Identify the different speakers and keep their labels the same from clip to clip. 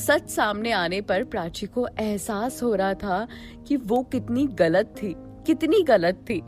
Speaker 1: सच सामने आने पर प्राची को एहसास हो रहा था कि वो कितनी गलत थी।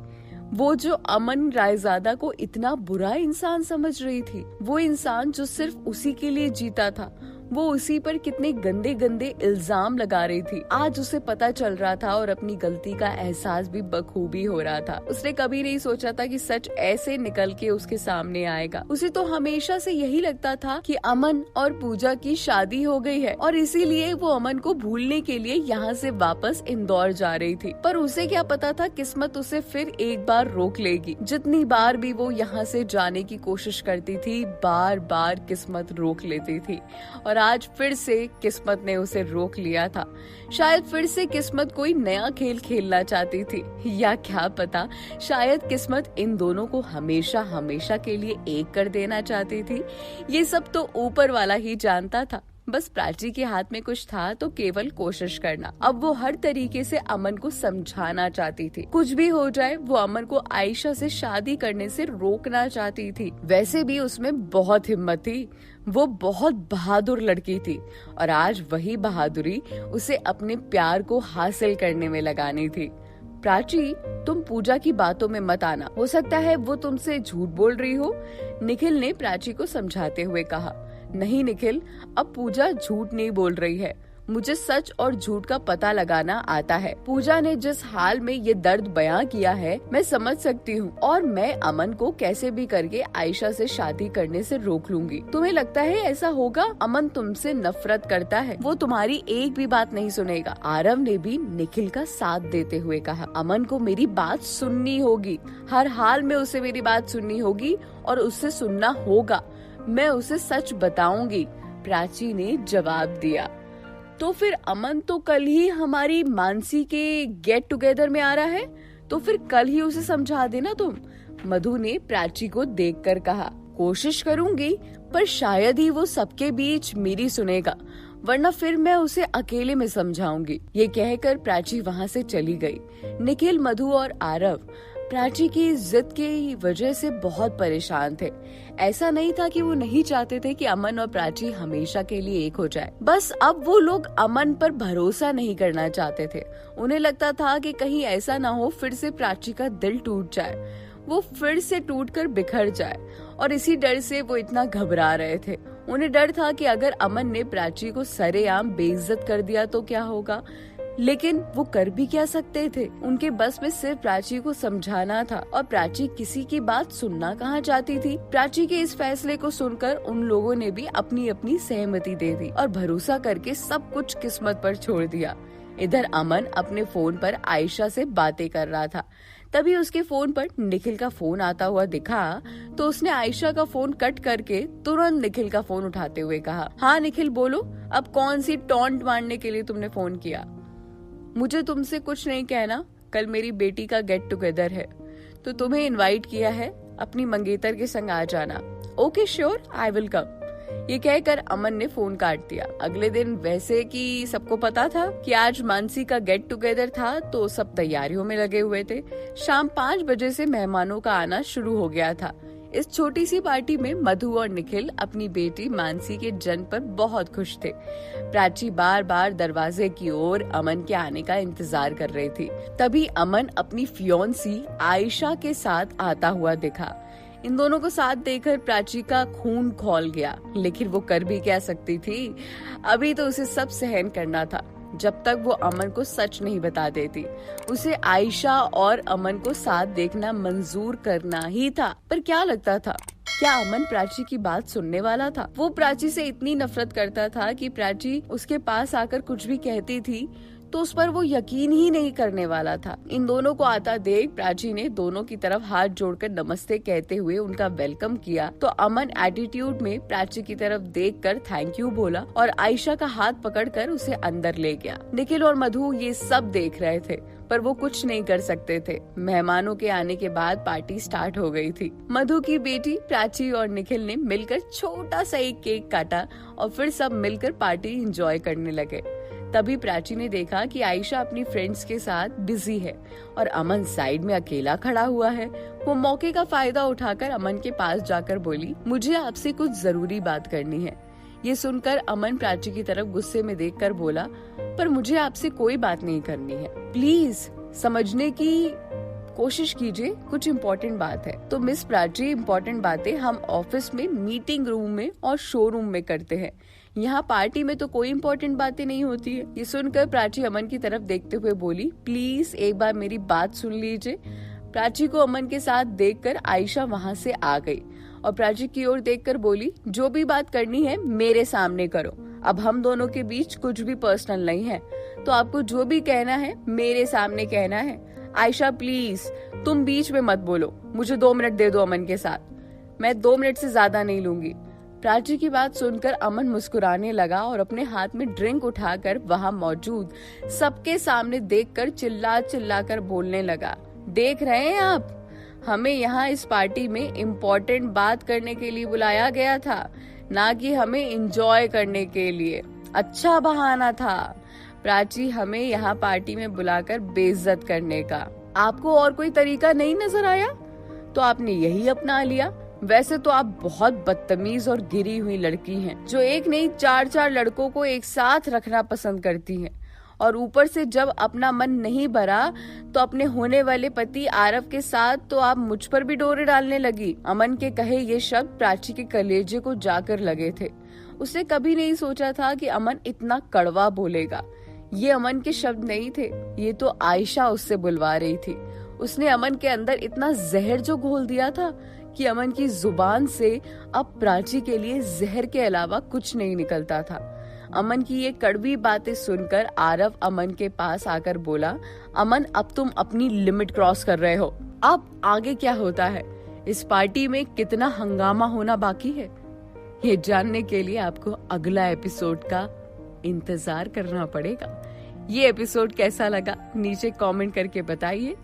Speaker 1: वो जो अमन रायजादा को इतना बुरा इंसान समझ रही थी, वो इंसान जो सिर्फ उसी के लिए जीता था, वो उसी पर कितने गंदे गंदे इल्जाम लगा रही थी, आज उसे पता चल रहा था और अपनी गलती का एहसास भी बखूबी हो रहा था। उसने कभी नहीं सोचा था कि सच ऐसे निकल के उसके सामने आएगा। उसे तो हमेशा से यही लगता था कि अमन और पूजा की शादी हो गई है और इसीलिए वो अमन को भूलने के लिए यहाँ से वापस इंदौर जा रही थी। पर उसे क्या पता था किस्मत उसे फिर एक बार रोक लेगी। जितनी बार भी वो यहाँ से जाने की कोशिश करती थी, बार बार किस्मत रोक लेती थी और आज फिर से किस्मत ने उसे रोक लिया था। शायद फिर से किस्मत कोई नया खेल खेलना चाहती थी, या क्या पता शायद किस्मत इन दोनों को हमेशा हमेशा के लिए एक कर देना चाहती थी। ये सब तो ऊपर वाला ही जानता था। बस प्राची के हाथ में कुछ था तो केवल कोशिश करना। अब वो हर तरीके से अमन को समझाना चाहती थी। कुछ भी हो जाए वो अमन को आयशा से शादी करने से रोकना चाहती थी। वैसे भी उसमें बहुत हिम्मत थी, वो बहुत बहादुर लड़की थी और आज वही बहादुरी उसे अपने प्यार को हासिल करने में लगानी थी। प्राची, तुम पूजा की बातों में मत आना, हो सकता है वो तुमसे झूठ बोल रही हो, निखिल ने प्राची को समझाते हुए कहा। नहीं निखिल, अब पूजा झूठ नहीं बोल रही है, मुझे सच और झूठ का पता लगाना आता है। पूजा ने जिस हाल में ये दर्द बयां किया है मैं समझ सकती हूँ और मैं अमन को कैसे भी करके आयशा से शादी करने से रोक लूंगी। तुम्हें लगता है ऐसा होगा? अमन तुमसे नफरत करता है, वो तुम्हारी एक भी बात नहीं सुनेगा। आरव ने भी निखिल का साथ देते हुए कहा। अमन को मेरी बात सुननी होगी, हर हाल में उसे मेरी बात सुननी होगी और उससे सुनना होगा। मैं उसे सच बताऊंगी, प्राची ने जवाब दिया। तो फिर अमन तो कल ही हमारी मानसी के गेट टुगेदर में आ रहा है, तो फिर कल ही उसे समझा देना तुम, मधु ने प्राची को देखकर कहा। कोशिश करूंगी पर शायद ही वो सबके बीच मेरी सुनेगा, वरना फिर मैं उसे अकेले में समझाऊंगी। ये कहकर प्राची वहाँ से चली गई। निखिल, मधु और आरव प्राची की जिद की वजह से बहुत परेशान थे। ऐसा नहीं था कि वो नहीं चाहते थे कि अमन और प्राची हमेशा के लिए एक हो जाए, बस अब वो लोग अमन पर भरोसा नहीं करना चाहते थे। उन्हें लगता था कि कहीं ऐसा ना हो फिर से प्राची का दिल टूट जाए, वो फिर से टूटकर बिखर जाए, और इसी डर से वो इतना घबरा रहे थे। उन्हें डर था कि अगर अमन ने प्राची को सरेआम बेइज्जत कर दिया तो क्या होगा, लेकिन वो कर भी क्या सकते थे। उनके बस में सिर्फ प्राची को समझाना था और प्राची किसी की बात सुनना कहाँ चाहती थी। प्राची के इस फैसले को सुनकर उन लोगों ने भी अपनी अपनी सहमति दे दी और भरोसा करके सब कुछ किस्मत पर छोड़ दिया। इधर अमन अपने फोन पर आयशा से बातें कर रहा था। तभी उसके फोन पर निखिल का फोन आता हुआ दिखा तो उसने आयशा का फोन कट करके तुरंत निखिल का फोन उठाते हुए कहा। हाँ निखिल बोलो, अब कौन सी टॉन्ट मारने के लिए तुमने फोन किया? मुझे तुमसे कुछ नहीं कहना, कल मेरी बेटी का गेट टुगेदर है तो तुम्हें इनवाइट किया है, अपनी मंगेतर के संग आ जाना। Okay sure, I will come. ये कहकर अमन ने फोन काट दिया। अगले दिन वैसे कि सबको पता था कि आज मानसी का गेट टुगेदर था तो सब तैयारियों में लगे हुए थे। शाम 5 बजे से मेहमानों का आना शुरू हो गया था। इस छोटी सी पार्टी में मधु और निखिल अपनी बेटी मानसी के जन्म पर बहुत खुश थे। प्राची बार बार दरवाजे की ओर अमन के आने का इंतजार कर रही थी। तभी अमन अपनी फियोन्सी आयशा के साथ आता हुआ दिखा। इन दोनों को साथ देखकर प्राची का खून खौल गया, लेकिन वो कर भी क्या सकती थी। अभी तो उसे सब सहन करना था जब तक वो अमन को सच नहीं बता देती। उसे आयशा और अमन को साथ देखना मंजूर करना ही था। पर क्या लगता था, क्या अमन प्राची की बात सुनने वाला था? वो प्राची से इतनी नफरत करता था कि प्राची उसके पास आकर कुछ भी कहती थी तो उस पर वो यकीन ही नहीं करने वाला था। इन दोनों को आता देख प्राची ने दोनों की तरफ हाथ जोड़कर नमस्ते कहते हुए उनका वेलकम किया तो अमन एटीट्यूड में प्राची की तरफ देखकर थैंक यू बोला और आयशा का हाथ पकड़कर उसे अंदर ले गया। निखिल और मधु ये सब देख रहे थे पर वो कुछ नहीं कर सकते थे। मेहमानों के आने के बाद पार्टी स्टार्ट हो गई थी। मधु की बेटी प्राची और निखिल ने मिलकर छोटा सा एक केक काटा और फिर सब मिलकर पार्टी एंजॉय करने लगे। तभी प्राची ने देखा कि आयशा अपनी फ्रेंड्स के साथ बिजी है और अमन साइड में अकेला खड़ा हुआ है। वो मौके का फायदा उठाकर अमन के पास जाकर बोली, मुझे आपसे कुछ जरूरी बात करनी है। ये सुनकर अमन प्राची की तरफ गुस्से में देखकर बोला, पर मुझे आपसे कोई बात नहीं करनी है, प्लीज समझने की कोशिश कीजिए, कुछ इम्पोर्टेंट बात है। तो मिस प्राची, इम्पोर्टेंट बातें हम ऑफिस में, मीटिंग रूम में और शोरूम में करते हैं, यहाँ पार्टी में तो कोई इम्पोर्टेंट बातें नहीं होती है। ये सुनकर प्राची अमन की तरफ देखते हुए बोली, प्लीज एक बार मेरी बात सुन लीजिए। प्राची को अमन के साथ देखकर आयशा वहाँ से आ गई और प्राची की ओर देखकर बोली, जो भी बात करनी है मेरे सामने करो, अब हम दोनों के बीच कुछ भी पर्सनल नहीं है, तो आपको जो भी कहना है मेरे सामने कहना है। आयशा प्लीज तुम बीच में मत बोलो, मुझे 2 मिनट दे दो अमन के साथ, मैं 2 मिनट से ज्यादा नहीं लूंगी। प्राची की बात सुनकर अमन मुस्कुराने लगा और अपने हाथ में ड्रिंक उठाकर वहां मौजूद सबके सामने देखकर चिल्ला चिल्ला कर बोलने लगा, देख रहे हैं आप, हमें यहाँ इस पार्टी में इम्पोर्टेंट बात करने के लिए बुलाया गया था, ना कि हमें एंजॉय करने के लिए। अच्छा बहाना था प्राची हमें यहाँ पार्टी में बुलाकर बेइज्जत करने का। आपको और कोई तरीका नहीं नजर आया तो आपने यही अपना लिया। वैसे तो आप बहुत बदतमीज और गिरी हुई लड़की हैं, जो एक नहीं 4-4 लड़कों को एक साथ रखना पसंद करती हैं, और ऊपर से जब अपना मन नहीं भरा तो अपने होने वाले पति आरव के साथ तो आप मुझ पर भी डोरे डालने लगी। अमन के कहे ये शब्द प्राची के कलेजे को जाकर लगे थे। उसने कभी नहीं सोचा था कि अमन इतना कड़वा बोलेगा। ये अमन के शब्द नहीं थे, ये तो आयशा उससे बुलवा रही थी। उसने अमन के अंदर इतना जहर जो घोल दिया था कि अमन की जुबान से अब प्राची के लिए जहर के अलावा कुछ नहीं निकलता था। अमन की ये कड़वी बातें सुनकर आरव अमन के पास आकर बोला, अमन अब तुम अपनी लिमिट क्रॉस कर रहे हो, अब आगे क्या होता है, इस पार्टी में कितना हंगामा होना बाकी है, ये जानने के लिए आपको अगला एपिसोड का इंतजार करना पड़ेगा। ये एपिसोड कैसा लगा नीचे कमेंट करके बताइए।